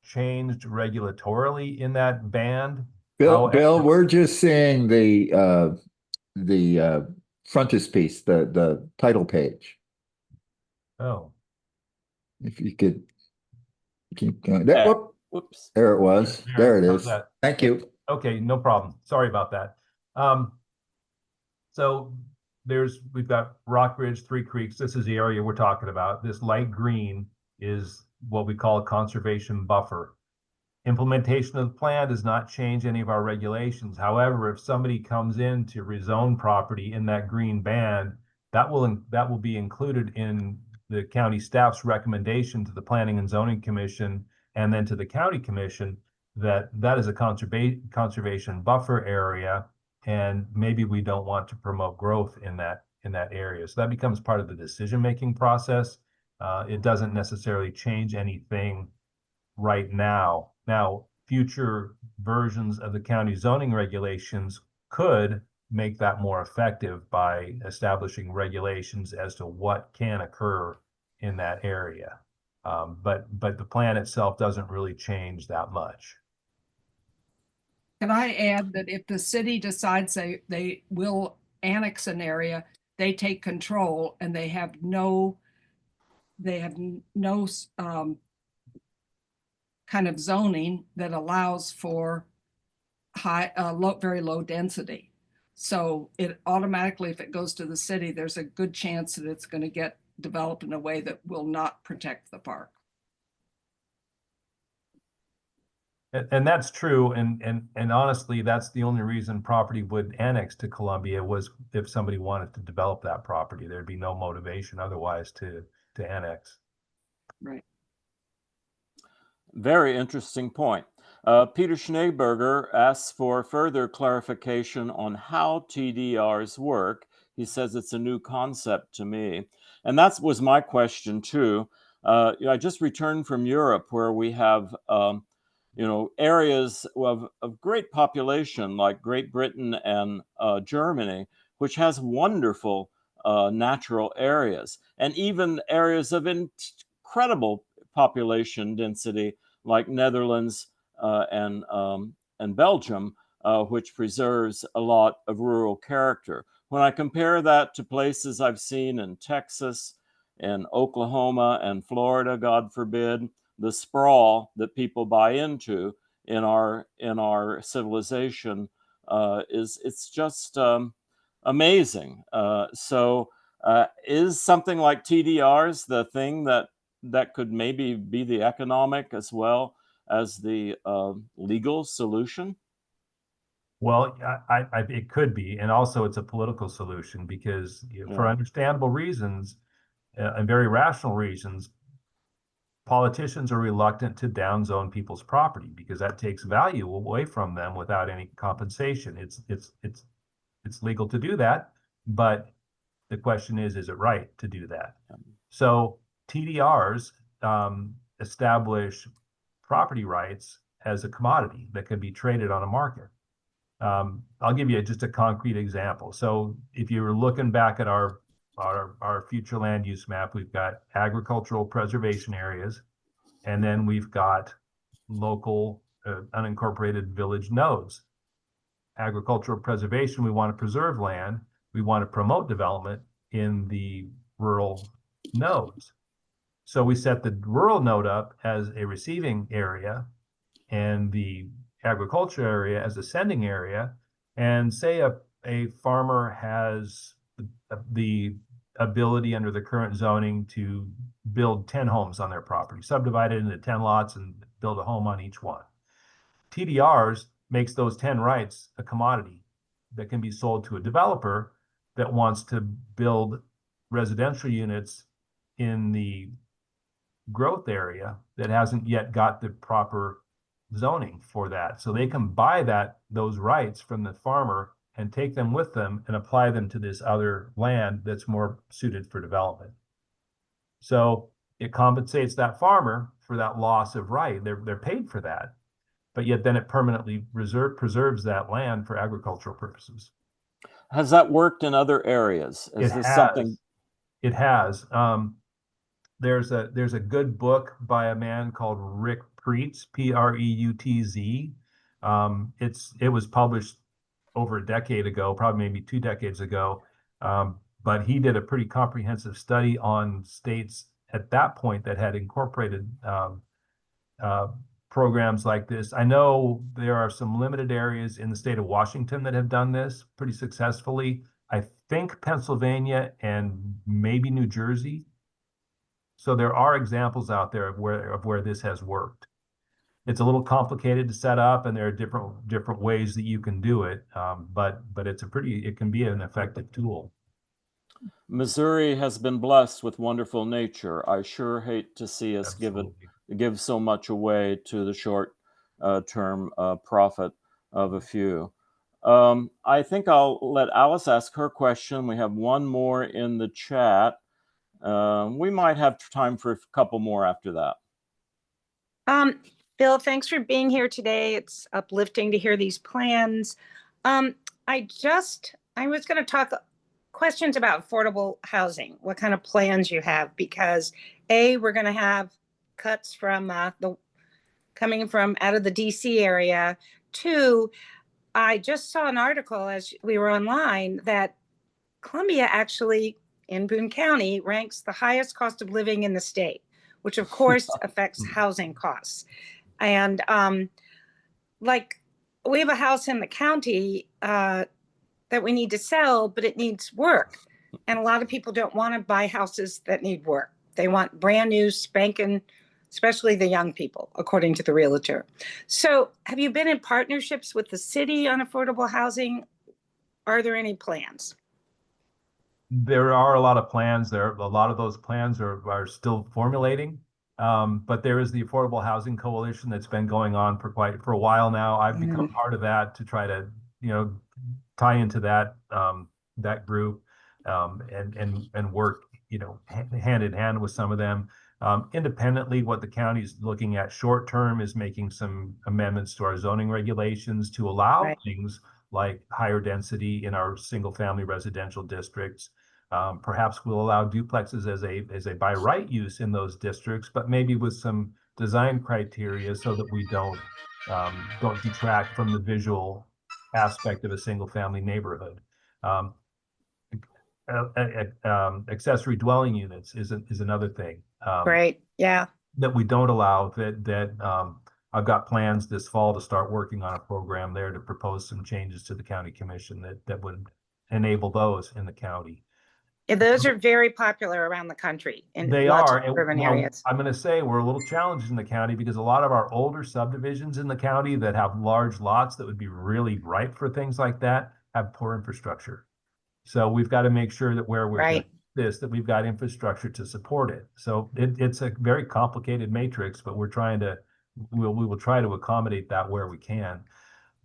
changed regulatorily in that band. Bill, we're just seeing the frontispiece, the title page. Oh, If you could keep going. There, Yeah. whoop, Whoops. there it was. There it how's is. that? Thank you. Okay, no problem. Sorry about that. So we've got Rockbridge, Three Creeks. This is the area we're talking about. This light green is what we call a conservation buffer. Implementation of the plan does not change any of our regulations. However, if somebody comes in to rezone property in that green band, that will be included in the county staff's recommendation to the Planning and Zoning Commission and then to the County Commission that is a conservation buffer area, and maybe we don't want to promote growth in that area. So that becomes part of the decision-making process. It doesn't necessarily change anything right now. Now, future versions of the county zoning regulations could make that more effective by establishing regulations as to what can occur in that area. But the plan itself doesn't really change that much. Can I add that if the city decides they will annex an area, they take control and they have no kind of zoning that allows for very low density. So it automatically, if it goes to the city, there's a good chance that it's going to get developed in a way that will not protect the park. And that's true. And honestly, that's the only reason property would annex to Columbia was if somebody wanted to develop that property. There'd be no motivation otherwise to annex. Right. Very interesting point. Peter Schneeberger asks for further clarification on how TDRs work. He says it's a new concept to me. And that was my question too. I just returned from Europe where we have areas of great population like Great Britain and Germany, which has wonderful natural areas and even areas of incredible population density like Netherlands and Belgium, which preserves a lot of rural character. When I compare that to places I've seen in Texas and Oklahoma and Florida, God forbid, the sprawl that people buy into in our civilization it's just amazing. So is something like TDRs the thing that could maybe be the economic as well as the legal solution? Well, it could be, and also it's a political solution because for understandable reasons and very rational reasons, politicians are reluctant to downzone people's property because that takes value away from them without any compensation. It's legal to do that, but the question is it right to do that? So TDRs establish property rights as a commodity that can be traded on a market. I'll give you just a concrete example. So if you were looking back at our future land use map, we've got agricultural preservation areas, and then we've got local unincorporated village nodes. Agricultural preservation, we want to preserve land. We want to promote development in the rural nodes. So we set the rural node up as a receiving area and the agriculture area as a sending area. And say a farmer has the ability under the current zoning to build 10 homes on their property, subdivide it into 10 lots and build a home on each one. TDRs makes those 10 rights a commodity that can be sold to a developer that wants to build residential units in the growth area that hasn't yet got the proper zoning for that. So they can buy those rights from the farmer and take them with them and apply them to this other land that's more suited for development. So it compensates that farmer for that loss of right. They're paid for that, but yet then it permanently preserves that land for agricultural purposes. Has that worked in other areas? Is It this has. something? It has. There's a good book by a man called Rick Preutz, Preutz. It was published over a decade ago, probably maybe 2 decades ago. But he did a pretty comprehensive study on states at that point that had incorporated programs like this. I know there are some limited areas in the state of Washington that have done this pretty successfully. I think Pennsylvania and maybe New Jersey. So there are examples out there of where this has worked. It's a little complicated to set up, and there are different ways that you can do it. But it can be an effective tool. Missouri has been blessed with wonderful nature. I sure hate to see us give so much away to the short term profit of a few. I think I'll let Alice ask her question. We have one more in the chat. We might have time for a couple more after that. Bill, thanks for being here today. It's uplifting to hear these plans. I was going to talk questions about affordable housing, what kind of plans you have, because we're going to have cuts from coming from out of the DC area. 2, I just saw an article as we were online that Columbia actually in Boone County ranks the highest cost of living in the state, which of course affects housing costs. And we have a house in the county that we need to sell, but it needs work. And a lot of people don't want to buy houses that need work. They want brand new spanking, especially the young people, according to the realtor. So have you been in partnerships with the city on affordable housing? Are there any plans? There are a lot of plans. A lot of those plans are still formulating. But there is the Affordable Housing Coalition that's been going on for a while now. I've become part of that to try to, tie into that group and work, hand in hand with some of them. Independently, what the county is looking at short term is making some amendments to our zoning regulations to allow things like higher density in our single family residential districts. Perhaps we'll allow duplexes as a by right use in those districts, but maybe with some design criteria so that we don't detract from the visual aspect of a single family neighborhood. Accessory dwelling units is another thing. Right. Yeah. That we don't allow. I've got plans this fall to start working on a program there to propose some changes to the county commission that would enable those in the county. Yeah, those are very popular around the country in lots of urban areas. I'm going to say we're a little challenged in the county because a lot of our older subdivisions in the county that have large lots that would be really ripe for things like that have poor infrastructure. So we've got to make sure that where we're doing this, that we've got infrastructure to support it. So it's a very complicated matrix, but we will try to accommodate that where we can.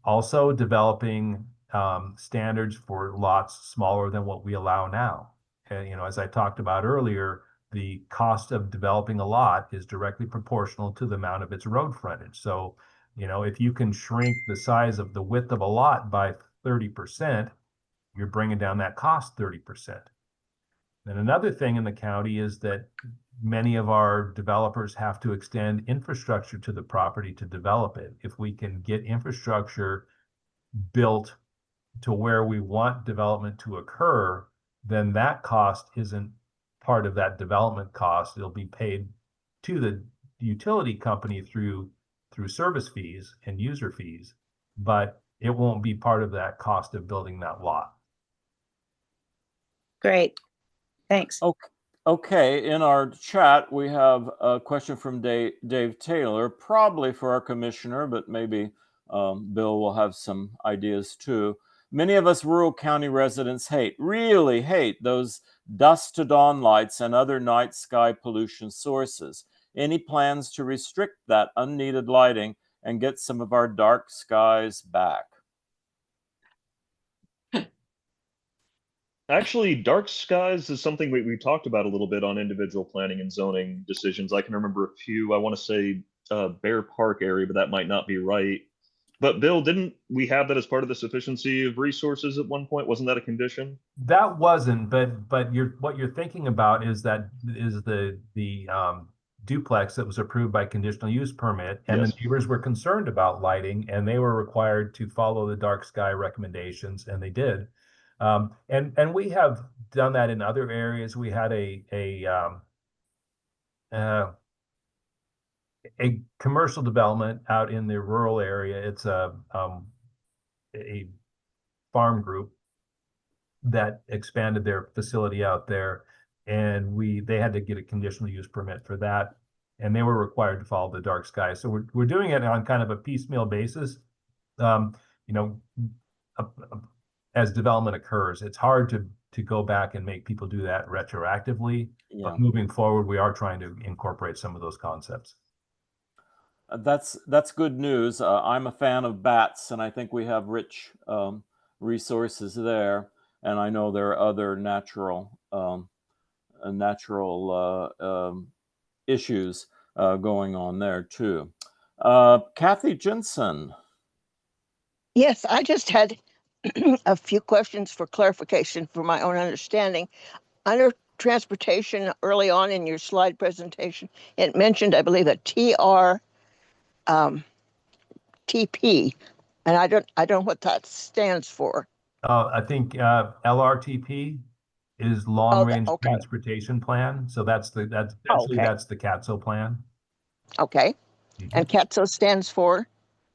Also developing standards for lots smaller than what we allow now. And, as I talked about earlier, the cost of developing a lot is directly proportional to the amount of its road frontage. So, if you can shrink the size of the width of a lot by 30%, you're bringing down that cost 30%. And another thing in the county is that many of our developers have to extend infrastructure to the property to develop it. If we can get infrastructure built to where we want development to occur, then that cost isn't part of that development cost. It'll be paid to the utility company through service fees and user fees, but it won't be part of that cost of building that lot. Great. Thanks. Okay. In our chat, we have a question from Dave Taylor, probably for our commissioner, but maybe Bill will have some ideas too. Many of us rural county residents really hate those dusk to dawn lights and other night sky pollution sources. Any plans to restrict that unneeded lighting and get some of our dark skies back? Actually, dark skies is something we talked about a little bit on individual planning and zoning decisions. I can remember a few. I want to say Bear Park area, but that might not be right. But Bill, didn't we have that as part of the sufficiency of resources at one point? Wasn't that a condition? That wasn't, but what you're thinking about is the duplex that was approved by conditional use permit, and Yes. the neighbors were concerned about lighting, and they were required to follow the dark sky recommendations, and they did. And we have done that in other areas. We had a commercial development out in the rural area. It's a farm group that expanded their facility out there, and they had to get a conditional use permit for that, and they were required to follow the dark sky. So we're doing it on kind of a piecemeal basis. You know, as development occurs, it's hard to go back and make people do that retroactively. Yeah. But moving forward, we are trying to incorporate some of those concepts. That's good news. I'm a fan of bats, and I think we have rich resources there. And I know there are other natural issues going on there too. Kathy Jensen. Yes, I just had a few questions for clarification for my own understanding. Under transportation, early on in your slide presentation, it mentioned, I believe, a TP, and I don't know what that stands for. I think LRTP is long range okay. transportation plan. So that's okay. That's the CATSO plan. Okay. And CATSO stands for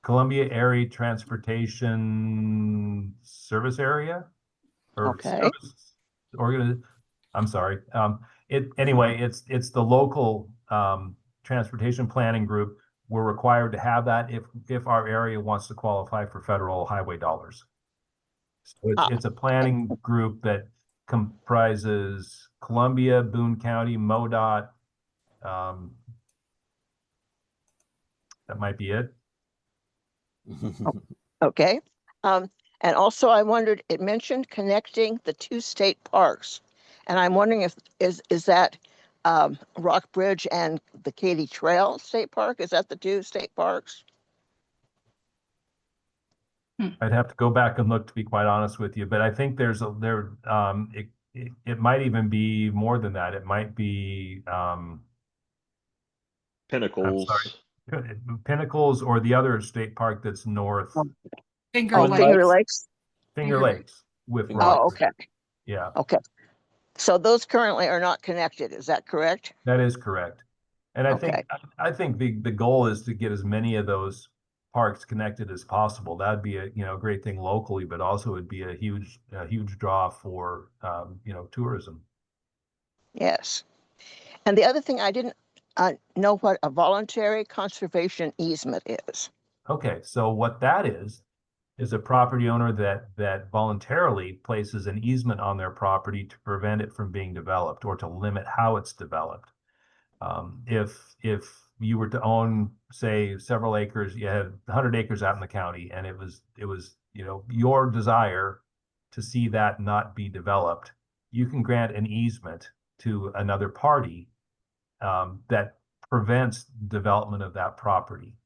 Columbia Area Transportation Service Area, or okay. I'm sorry. Anyway, it's the local transportation planning group. We're required to have that if our area wants to qualify for federal highway dollars. So it's a planning group that comprises Columbia, Boone County, MoDOT. That might be it. Okay. And also I wondered, it mentioned connecting the two state parks. And I'm wondering if is that Rock Bridge and the Katy Trail State Park? Is that the two state parks? I'd have to go back and look, to be quite honest with you, but I think it might even be more than that. It might be Pinnacles. Pinnacles, or the other state park that's north. Finger Finger Lakes. Finger Lakes with Finger Rock. Oh, okay. Yeah. Okay. So those currently are not connected. Is that correct? That is correct. And Okay. I think the goal is to get as many of those parks connected as possible. That'd be a great thing locally, but also would be a huge draw for tourism. Yes. And the other thing, I didn't know what a voluntary conservation easement is. Okay, so what that is a property owner that voluntarily places an easement on their property to prevent it from being developed or to limit how it's developed. If you were to own, say, several acres, you had 100 acres out in the county, and it was your desire to see that not be developed, you can grant an easement to another party that prevents development of that property.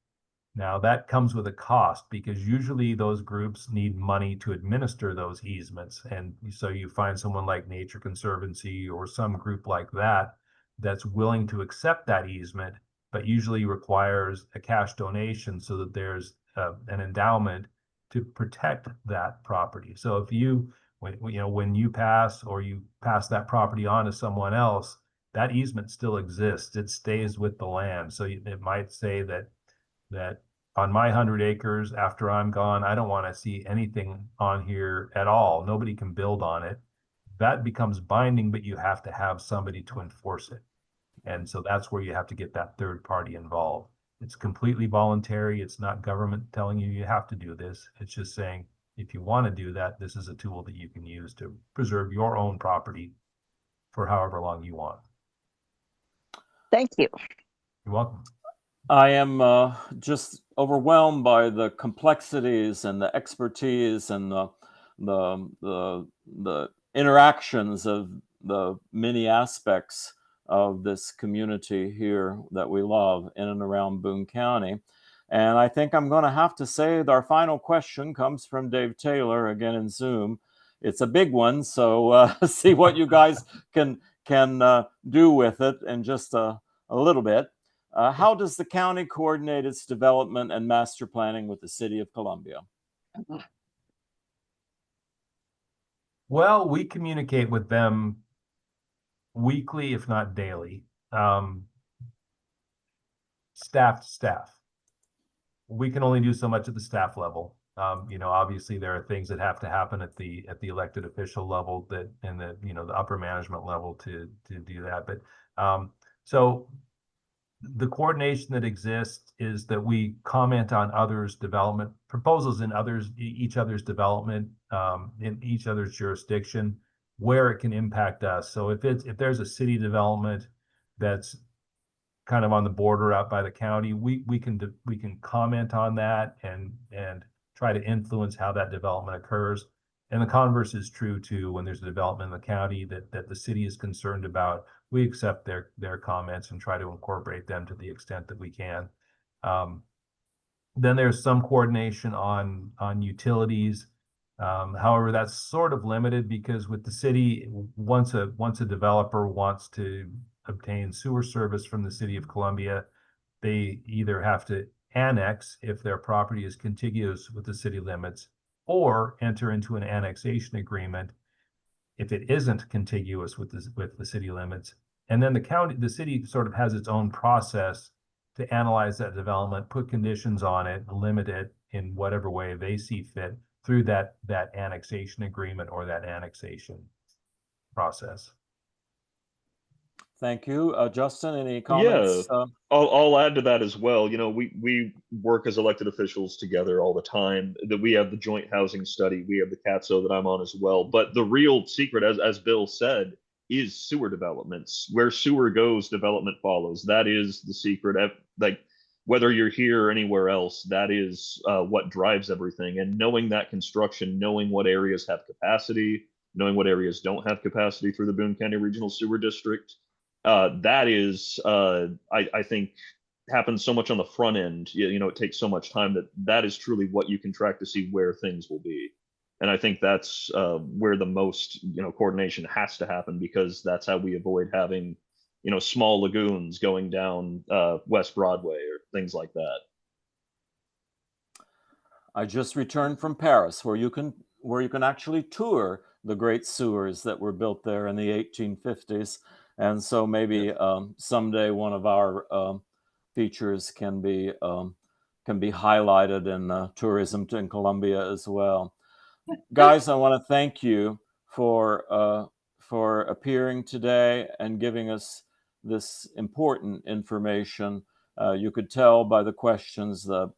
Now that comes with a cost, because usually those groups need money to administer those easements. And so you find someone like Nature Conservancy or some group like that that's willing to accept that easement, but usually requires a cash donation so that there's an endowment to protect that property. So if when you pass, or you pass that property on to someone else, that easement still exists. It stays with the land. So it might say that on my 100 acres, after I'm gone, I don't want to see anything on here at all. Nobody can build on it. That becomes binding, but you have to have somebody to enforce it. And so that's where you have to get that third party involved. It's completely voluntary. It's not government telling you have to do this. It's just saying, if you want to do that, this is a tool that you can use to preserve your own property for however long you want. Thank you. You're welcome. I am just overwhelmed by the complexities and the expertise and the interactions of the many aspects of this community here that we love in and around Boone County. And I think I'm going to have to say that our final question comes from Dave Taylor, again in Zoom. It's a big one, so see what you guys can do with it in just a little bit. How does the county coordinate its development and master planning with the City of Columbia? Well, we communicate with them weekly, if not daily, staff to staff. We can only do so much at the staff level. Obviously there are things that have to happen at the elected official level that and the upper management level to do that. But so the coordination that exists is that we comment on others' development proposals in each other's development in each other's jurisdiction where it can impact us. So if there's a city development that's kind of on the border out by the county, we can comment on that and try to influence how that development occurs. And the converse is true too. When there's a development in the county that the city is concerned about, we accept their comments and try to incorporate them to the extent that we can. Then there's some coordination on utilities. However, that's sort of limited because with the city, once a developer wants to obtain sewer service from the City of Columbia, they either have to annex if their property is contiguous with the city limits, or enter into an annexation agreement if it isn't contiguous with the city limits. And then the city sort of has its own process to analyze that development, put conditions on it, limit it in whatever way they see fit through that annexation agreement or that annexation process. Thank you. Justin, any comments? Yeah, I'll add to that as well. We work as elected officials together all the time. That we have the joint housing study, we have the CATSO that I'm on as well. But the real secret, as Bill said, is sewer developments. Where sewer goes, development follows. That is the secret. Like whether you're here or anywhere else, that is what drives everything. And knowing that construction, knowing what areas have capacity, knowing what areas don't have capacity through the Boone County Regional Sewer District. That is, I think, happens so much on the front end. It takes so much time that is truly what you can track to see where things will be. And I think that's where the most coordination has to happen, because that's how we avoid having small lagoons going down West Broadway or things like that. I just returned from Paris, where you can actually tour the great sewers that were built there in the 1850s. And so maybe someday one of our features can be highlighted in tourism in Columbia as well. Guys, I want to thank you for appearing today and giving us this important information. You could tell by the questions the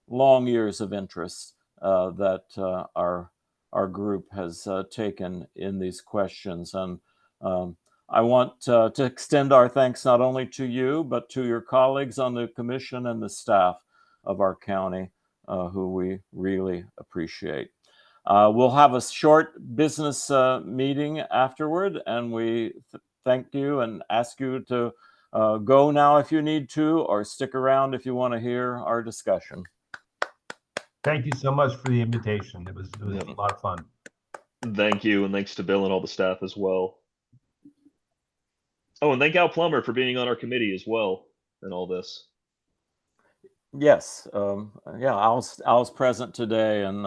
long years of interest that our group has taken in these questions. And I want to extend our thanks not only to you, but to your colleagues on the commission and the staff of our county, who we really appreciate. We'll have a short business meeting afterward, and we thank you and ask you to go now if you need to, or stick around if you want to hear our discussion. Thank you so much for the invitation. It was a lot of fun. Thank you, and thanks to Bill and all the staff as well. Oh, and thank Al Plummer for being on our committee as well and all this. Yes, yeah, Al's present today, and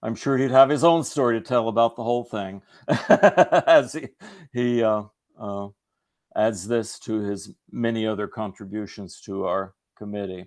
I'm sure he'd have his own story to tell about the whole thing as he adds this to his many other contributions to our committee.